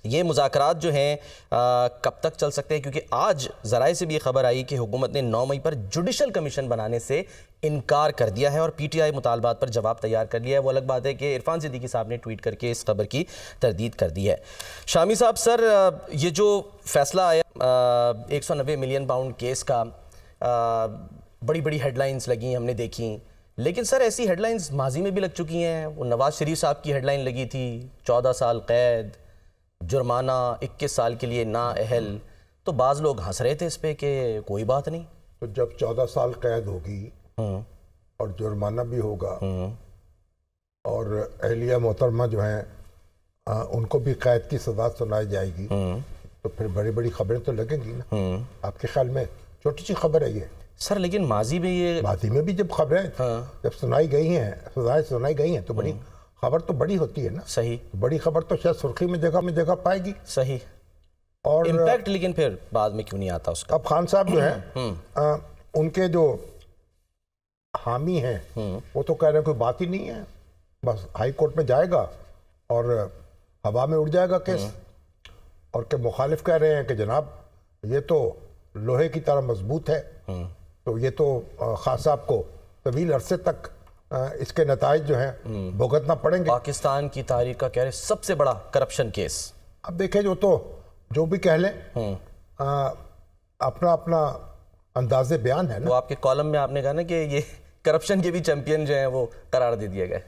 ये मुज़ाकरात जो हैं कब तक चल सकते हैं? क्योंकि आज ज़राए से भी ये खबर आई कि हुकूमत ने 9 मई पर जुडिशल कमीशन बनाने से इनकार कर दिया है और पीटीआई मुतालबात पर जवाब तैयार कर लिया है। वो अलग बात है कि इरफान सिद्दीकी साहब ने ट्वीट करके इस खबर की तरदीद कर दी है। शामी साहब, सर ये जो फैसला आया 190 मिलियन पाउंड केस का, बड़ी बड़ी हेडलाइंस लगी, हमने देखी, लेकिन सर ऐसी हेडलाइंस माजी में भी लग चुकी हैं। वो नवाज शरीफ साहब की हेडलाइन लगी थी 14 साल कैद, जुर्माना 21 साल के लिए नाअहल। तो बाज़ लोग हंस रहे थे इस पे कि कोई बात नहीं। तो जब 14 साल कैद होगी और जुर्माना भी होगा और अहलिया मोहतरमा जो हैं उनको भी कैद की सजा सुनाई जाएगी, तो फिर बड़ी बड़ी खबरें तो लगेंगी ना। आपके ख्याल में छोटी सी खबर है ये? सर लेकिन माजी में भी जब खबरें जब सुनाई गई हैं, सजाएं सुनाई गई हैं, तो बड़ी खबर तो बड़ी होती है ना। सही। बड़ी खबर तो शायद सुर्खी में जगह पाएगी। सही। और इम्पैक्ट लेकिन फिर बाद में क्यों नहीं आता उसका? अब खान साहब जो हैं उनके जो हामी हैं वो तो कह रहे हैं कोई बात ही नहीं है, बस हाई कोर्ट में जाएगा और हवा में उड़ जाएगा केस। और के मुखालिफ कह रहे हैं कि जनाब ये तो लोहे की तरह मजबूत है, तो ये तो खान साहब को तवील अरसे तक इसके नताइज जो हैं भुगतना पड़ेंगे। पाकिस्तान की तारीख का कह रहे सबसे बड़ा करप्शन केस। अब देखें, जो भी कह लें अपना अपना अंदाजे बयान है ना। वो आपके कॉलम में आपने कहा ना कि ये करप्शन के भी चैंपियन जो हैं वो करार दे दिए गए,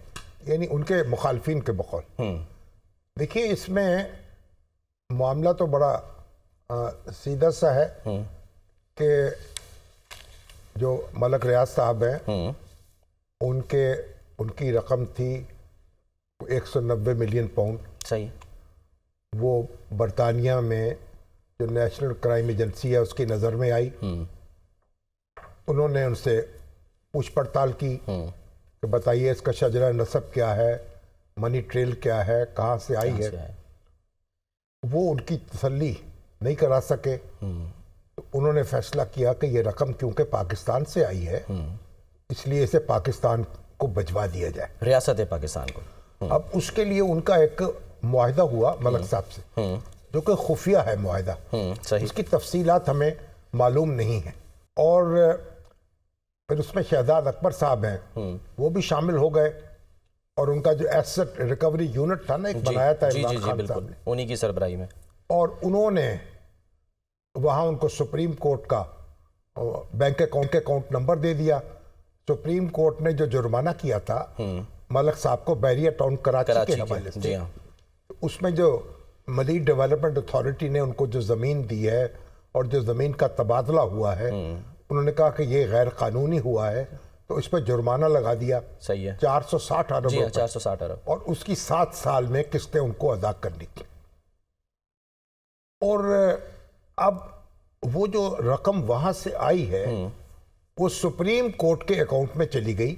यानी उनके मुखालफिन के बकौल। देखिए, इसमें मामला तो बड़ा सीधा सा है कि जो मलक रियाज साहब हैं उनकी रकम थी 190 मिलियन पाउंड। सही। वो बरतानिया में जो नेशनल क्राइम एजेंसी है उसकी नज़र में आई। उन्होंने उनसे पूछ पड़ताल की कि बताइए इसका शजरा नसब क्या है, मनी ट्रेल क्या है, कहाँ से आई है। वो उनकी तसल्ली नहीं करा सके। तो उन्होंने फैसला किया कि ये रकम क्योंकि पाकिस्तान से आई है इसलिए इसे पाकिस्तान को भिजवा दिया जाए, रियासत पाकिस्तान को। अब उसके लिए उनका एक मुआहिदा हुआ मलक साहब से, जो कि खुफिया है मुआहिदा। उसकी तफसीलात हमें मालूम नहीं है। और फिर उसमें शहजाद अकबर साहब हैं, वो भी शामिल हो गए। और उनका जो एसेट रिकवरी यूनिट था ना, एक बनाया था इमरान खान साहब ने, उन्हीं की सरबराही में। और उन्होंने वहाँ उनको सुप्रीम कोर्ट का बैंक अकाउंट नंबर दे दिया। सुप्रीम कोर्ट ने जो जुर्माना किया था मलक साहब को बैरियर टाउन कराची के हवाले से, उसमें जो मजीद डेवलपमेंट अथॉरिटी ने उनको जो ज़मीन दी है और जो ज़मीन का तबादला हुआ है, उन्होंने कहा कि ये गैर कानूनी हुआ है, तो इस पर जुर्माना लगा दिया। सही है। 460 अरब। 460 अरब। और उसकी 7 साल में किस्तें उनको अदा करनी थी। और अब वो जो रकम वहां से आई है वो सुप्रीम कोर्ट के अकाउंट में चली गई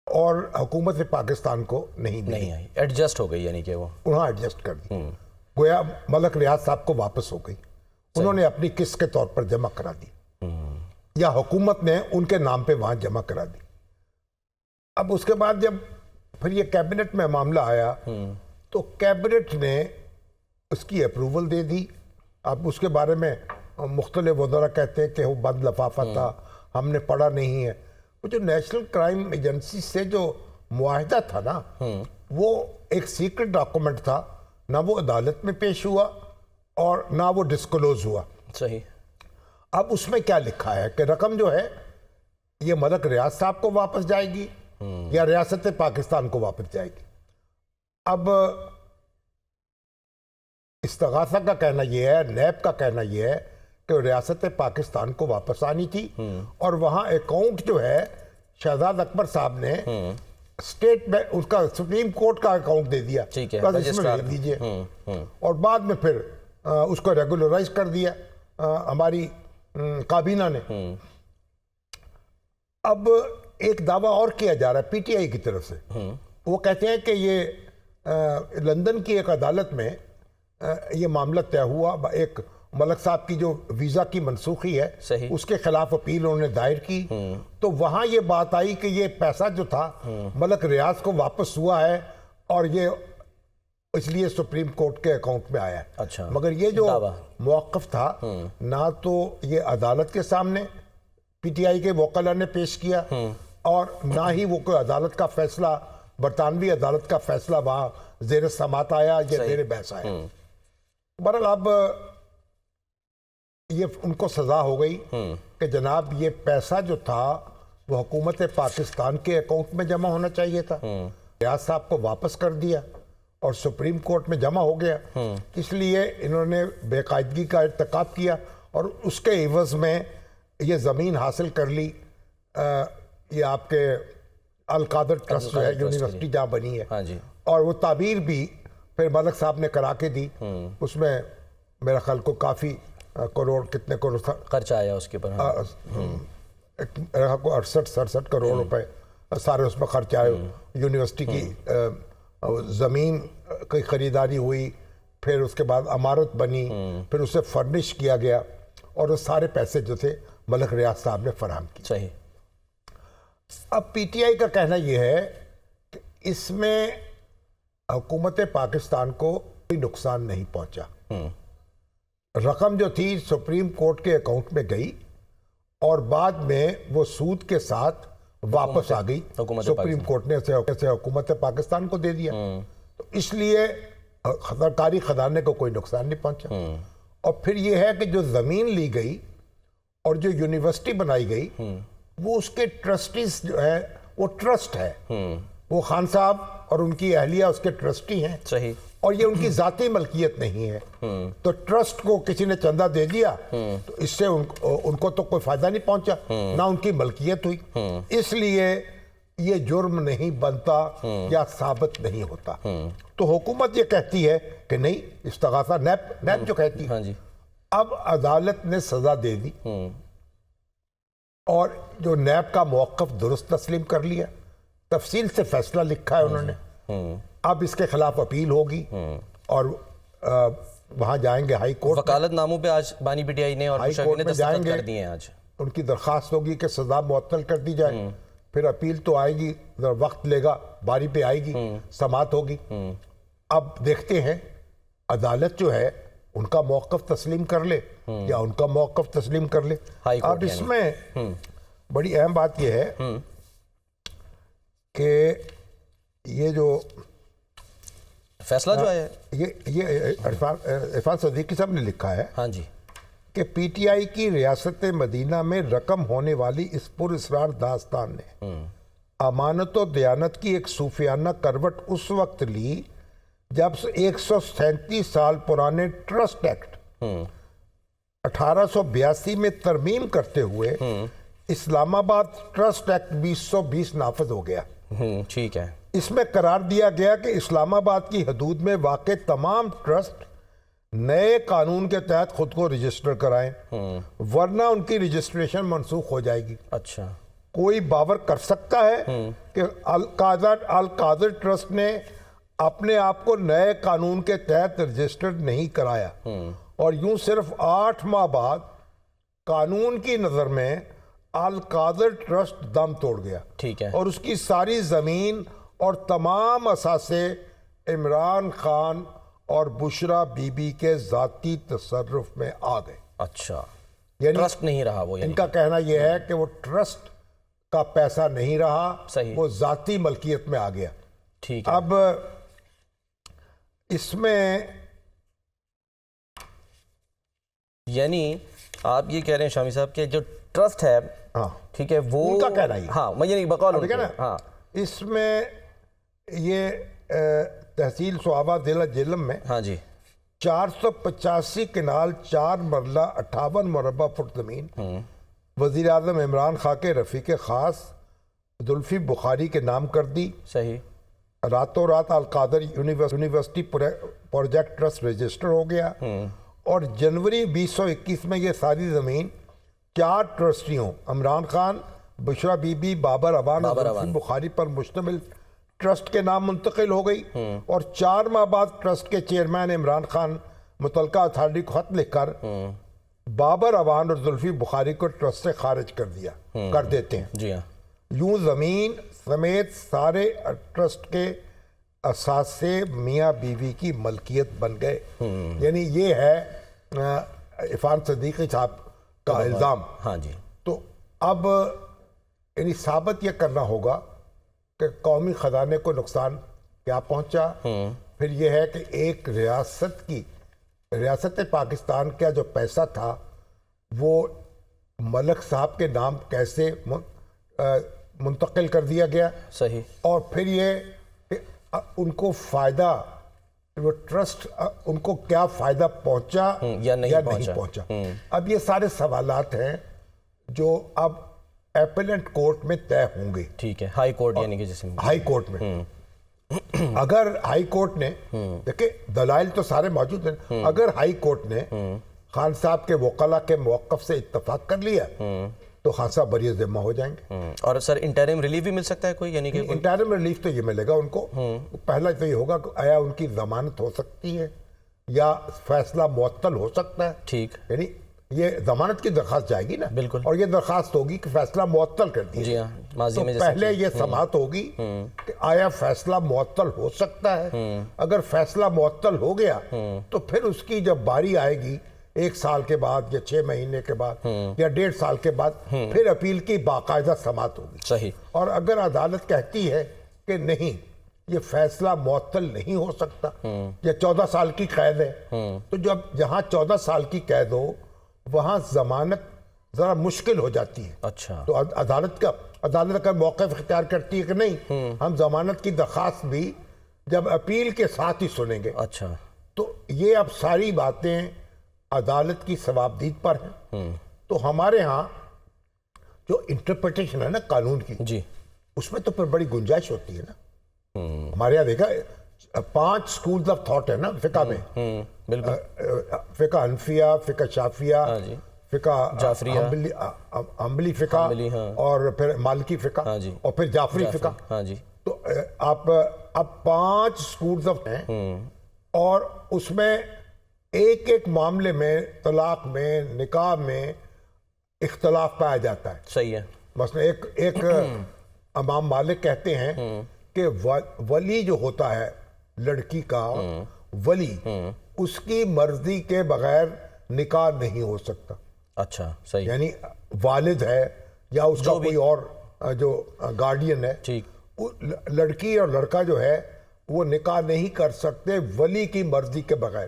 और हुकूमत पाकिस्तान को नहीं आई, एडजस्ट हो गई, यानी कि वो वहां एडजस्ट कर दी। गोया मलक रियाज साहब को वापस हो गई, उन्होंने अपनी किस्त के तौर पर जमा करा दी या हुकूमत ने उनके नाम पे वहां जमा करा दी। अब उसके बाद जब फिर ये कैबिनेट में मामला आया तो कैबिनेट ने उसकी अप्रूवल दे दी। अब उसके बारे में मुख्तलिफ वज़रा कहते हैं कि वो बंद लफाफा था, हमने पढ़ा नहीं है। वो जो नेशनल क्राइम एजेंसी से जो मुआहिदा था ना, वो एक सीक्रेट डॉक्यूमेंट था, ना वो अदालत में पेश हुआ और ना वो डिस्क्लोज हुआ। सही। अब उसमें क्या लिखा है कि रकम जो है ये मलक रियाज साहब को वापस जाएगी या रियासत पाकिस्तान को वापस जाएगी। अब इस्तगासा का कहना यह है, नैब का कहना यह है कि रियासत पाकिस्तान को वापस आनी थी और वहां अकाउंट जो है शहजाद अकबर साहब ने स्टेट में उसका सुप्रीम कोर्ट का अकाउंट दे दिया, ठीक है, बस इसमें लिख दीजिए। और बाद में फिर उसको रेगुलराइज कर दिया हमारी काबीना ने। अब एक दावा और किया जा रहा है पीटीआई की तरफ से, वो कहते हैं कि ये लंदन की एक अदालत में ये मामला तय हुआ। एक मलक साहब की जो वीज़ा की मनसूखी है उसके खिलाफ अपील उन्होंने दायर की, तो वहाँ ये बात आई कि ये पैसा जो था मलक रियाज को वापस हुआ है और ये इसलिए सुप्रीम कोर्ट के अकाउंट में आया है। अच्छा, मगर ये जो दावा मौक़िफ़ था, ना तो ये अदालत के सामने पीटीआई के वकील ने पेश किया और ना ही वो कोई अदालत का फैसला, बरतानवी अदालत का फैसला वहाँ ज़ेर समात आया या ज़ेर बहस आया। बहरहाल अब ये उनको सज़ा हो गई कि जनाब ये पैसा जो था वो हुकूमत पाकिस्तान के अकाउंट में जमा होना चाहिए था, रियाज साहब को वापस कर दिया और सुप्रीम कोर्ट में जमा हो गया। इसलिए इन्होंने बेकायदगी का इर्तिकाब किया और उसके एवज में ये ज़मीन हासिल कर ली। ये आपके अल कादर ट्रस्ट जो है, यूनिवर्सिटी जहाँ बनी है, हाँ जी, और वो ताबीर भी फिर मलिक साहब ने करा के दी। उसमें मेरा ख्याल को काफ़ी करोड़, कितने करोड़ खर्चा आया उसके ऊपर, मेरा को 68-67 करोड़ रुपए सारे उसमें खर्च आए। यूनिवर्सिटी की ज़मीन की खरीदारी हुई, फिर उसके बाद इमारत बनी, फिर उसे फर्निश किया गया और वो सारे पैसे जो थे मलिक रियाज साहब ने फराहम किए। सही। अब पीटीआई का कहना यह है कि इसमें हुकूमत पाकिस्तान को कोई नुकसान नहीं पहुंचा। रकम जो थी सुप्रीम कोर्ट के अकाउंट में गई और बाद में वो सूद के साथ वापस आ गई। सुप्रीम कोर्ट ने उसे हुकूमत पाकिस्तान को दे दिया, तो इसलिए सरकारी खजाने को कोई नुकसान नहीं पहुंचा। और फिर ये है कि जो ज़मीन ली गई और जो यूनिवर्सिटी बनाई गई, वो उसके ट्रस्टीज जो है, वो ट्रस्ट है, वो खान साहब और उनकी अहलिया उसके ट्रस्टी हैं। सही। और ये उनकी जाती मलकियत नहीं है। तो ट्रस्ट को किसी ने चंदा दे दिया तो इससे उनको तो कोई फायदा नहीं पहुंचा, ना उनकी मलकियत हुई। इसलिए ये जुर्म नहीं बनता या साबित नहीं होता। तो हुकूमत ये कहती है कि नहीं, इस्तगासा नैब जो कहती है। हाँ जी। अब अदालत ने सजा दे दी और जो नैब का मौक़िफ़ दुरुस्त तस्लीम कर लिया, तफसील से फैसला लिखा है उन्होंने। अब इसके खिलाफ अपील होगी और वहाँ जाएंगे हाई कोर्ट। वकालतनामों पे आज बानी पीटीआई ने और हाई कोर्ट में जाएंगे, कर दिए हैं आज। उनकी दरख्वास्त होगी कि सजा मुअत्तल कर दी जाए। फिर अपील तो आएगी, वक्त लेगा, बारी पे आएगी, समात होगी। अब देखते हैं अदालत जो है उनका मौक़िफ़ तस्लीम कर ले या उनका मौक़िफ़ तस्लीम कर ले। अब इसमें बड़ी अहम बात यह है कि ये जो फैसला जो है, ये इरफान सदीकी साहब ने लिखा है, हाँ जी, कि पीटीआई की रियासत मदीना में रकम होने वाली इस पुरअसरार दास्तान ने अमानत और दयानत की एक सूफियाना करवट उस वक्त ली जब 137 साल पुराने ट्रस्ट एक्ट 1882 में तरमीम करते हुए इस्लामाबाद ट्रस्ट एक्ट 2020 नाफिज हो गया। ठीक है। इसमें करार दिया गया कि इस्लामाबाद की हदूद में वाक़े तमाम ट्रस्ट नए कानून के तहत खुद को रजिस्टर कराएं, वरना उनकी रजिस्ट्रेशन मनसूख हो जाएगी। अच्छा। कोई बावर कर सकता है कि अल कादर ट्रस्ट ने अपने आप को नए कानून के तहत रजिस्टर्ड नहीं कराया और यूं सिर्फ 8 माह बाद कानून की नज़र में अल कादर ट्रस्ट दम तोड़ गया। ठीक है। और उसकी सारी ज़मीन और तमाम असासे इमरान खान और बुशरा बीबी के ज़ाती तसर्रुफ में आ गए। अच्छा, यानी ट्रस्ट नहीं रहा वो। इनका कहना यह है कि वो ट्रस्ट का पैसा नहीं रहा, सही, वो ज़ाती मलकियत में आ गया। ठीक है। अब इसमें यानी आप ये कह रहे हैं शामी साहब के जो ट्रस्ट है, हाँ ठीक है, वो उनका कहना ही, हाँ, मैं ये नहीं बकौल ठीक है ना। हाँ, इसमें ये तहसील सुहाबा जिला जिलम में, हाँ जी, 485 किनाल 4 मरला 58 मुरबा फुट ज़मीन वज़ीर आज़म इमरान खान के रफ़ीक ख़ास जुल्फ़ी बुखारी के नाम कर दी। सही। रातों रात Al Qadir university project trust register हो गया और जनवरी 2021 में ये सारी ज़मीन 4 ट्रस्टियों इमरान खान, बुशरा बीबी, बाबर अवान और जुल्फ़ी बुखारी पर मुश्तमिल ट्रस्ट के नाम मुंतकिल हो गई। और 4 माह बाद ट्रस्ट के चेयरमैन इमरान खान मुतलका अथॉरिटी को खत लिखकर बाबर अवान और जुल्फ़ी बुखारी को ट्रस्ट से खारिज कर देते हैं। जी हाँ। यूं ज़मीन समेत सारे ट्रस्ट के असासे मियाँ बीवी की मलकियत बन गए। यानी ये है इरफान सदीकी साहब का इल्ज़ाम। हाँ जी। तो अब यानी साबित यह करना होगा कि कौमी ख़जाने को नुकसान क्या पहुंचा। फिर यह है कि एक रियासत पाकिस्तान का जो पैसा था वो मलक साहब के नाम कैसे मुंतकिल कर दिया गया। सही। और फिर ये कि उनको फ़ायदा, वो ट्रस्ट उनको क्या फ़ायदा पहुंचा या नहीं पहुंचा। अब ये सारे सवालात हैं जो अब एपेलेंट कोर्ट में तय होंगे। ठीक है, हाई कोर्ट यानी कि जिसे हाई कोर्ट में अगर हाई कोर्ट ने, देखिए दलाइल तो सारे मौजूद हैं, अगर हाई कोर्ट ने खान साहब के वकला के मौक़िफ़ से इत्तफाक कर लिया तो खान साहब बरी ज़िम्मा हो जाएंगे। और सर इंटरिम रिलीफ भी मिल सकता है कोई, यानी कि इंटरिम रिलीफ तो ये मिलेगा उनको। पहला तो ये होगा कि आया उनकी जमानत हो सकती है या फैसला मुअत्तल हो सकता है। ठीक। यानी ये जमानत की दरखास्त जाएगी ना, बिल्कुल। और ये दरखास्त होगी कि फैसला मुअत्तल कर दिया। जी हाँ, माजी तो में पहले ये समाअत होगी कि आया फैसला मुअत्तल हो सकता है। अगर फैसला मुअत्तल हो गया तो फिर उसकी जब बारी आएगी 1 साल के बाद या 6 महीने के बाद या 1.5 साल के बाद फिर अपील की बाकायदा समाअत होगी। सही। और अगर अदालत कहती है कि नहीं ये फैसला मुअत्तल नहीं हो सकता या 14 साल की कैद है, तो जब जहां 14 साल की कैद हो वहां जमानत जरा मुश्किल हो जाती है। अच्छा। तो अदालत का मौक़िफ़ इख्तियार करती है कि नहीं हम जमानत की दरखास्त भी जब अपील के साथ ही सुनेंगे। अच्छा। तो ये अब सारी बातें अदालत की सवाबदीद पर हैं। तो हमारे यहाँ जो इंटरप्रिटेशन है ना कानून की जी, उसमें तो फिर बड़ी गुंजाइश होती है ना। हमारे यहाँ देखा 5 स्कूल्स ऑफ थॉट है ना फिका में। बिल्कुल। फिका हनफिया, फिका शाफिया, हाँ जी, फिका जाफरिया, अम्बली फिका, हाँ। और फिर मालिकी फिका, हाँ जी, और फिर जाफरी फिका। हाँ जी। तो आप अब 5 स्कूल्स ऑफ हैं और उसमें एक एक मामले में तलाक में, निकाह में इख्तलाफ पाया जाता है। सही है। मसलन एक इमाम मालिक कहते हैं कि वली जो होता है लड़की का वली, उसकी मर्जी के बगैर निकाह नहीं हो सकता। अच्छा, सही। यानी वालिद है या उसका कोई और जो गार्डियन है, ठीक, लड़की और लड़का जो है वो निकाह नहीं कर सकते वली की मर्जी के बगैर।